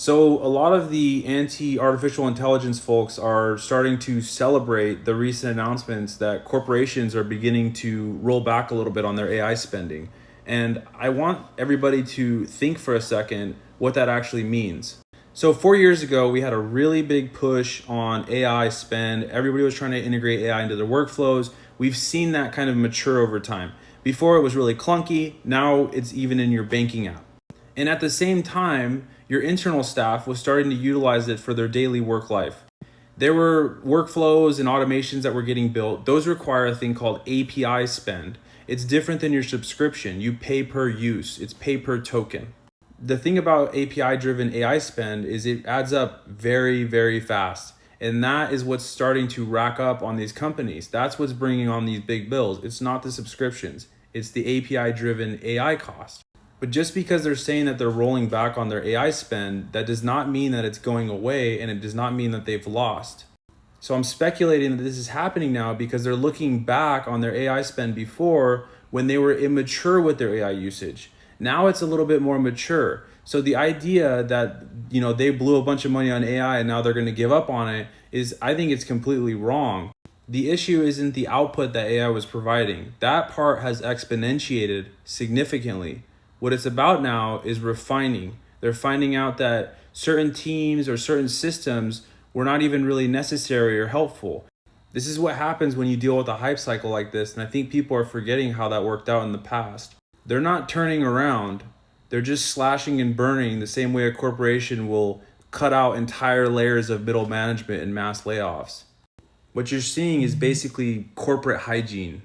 So a lot of the anti-artificial intelligence folks are starting to celebrate the recent announcements that corporations are beginning to roll back a little bit on their AI spending. And I want everybody to think for a second what that actually means. So 4 years ago, we had a really big push on AI spend. Everybody was trying to integrate AI into their workflows. We've seen that kind of mature over time. Before it was really clunky, now it's even in your banking app. And at the same time, your internal staff was starting to utilize it for their daily work life. There were workflows and automations that were getting built. Those require a thing called API spend. It's different than your subscription. You pay per use, it's pay per token. The thing about API driven AI spend is it adds up very, very fast. And that is what's starting to rack up on these companies. That's what's bringing on these big bills. It's not the subscriptions, it's the API driven AI cost. But just because they're saying that they're rolling back on their AI spend, that does not mean that it's going away, and it does not mean that they've lost. So I'm speculating that this is happening now because they're looking back on their AI spend before when they were immature with their AI usage. Now it's a little bit more mature. So the idea that they blew a bunch of money on AI and now they're going to give up on it is, I think it's completely wrong. The issue isn't the output that AI was providing. That part has exponentiated significantly. What it's about now is refining. They're finding out that certain teams or certain systems were not even really necessary or helpful. This is what happens when you deal with a hype cycle like this, and I think people are forgetting how that worked out in the past. They're not turning around. They're just slashing and burning the same way a corporation will cut out entire layers of middle management and mass layoffs. What you're seeing is basically corporate hygiene.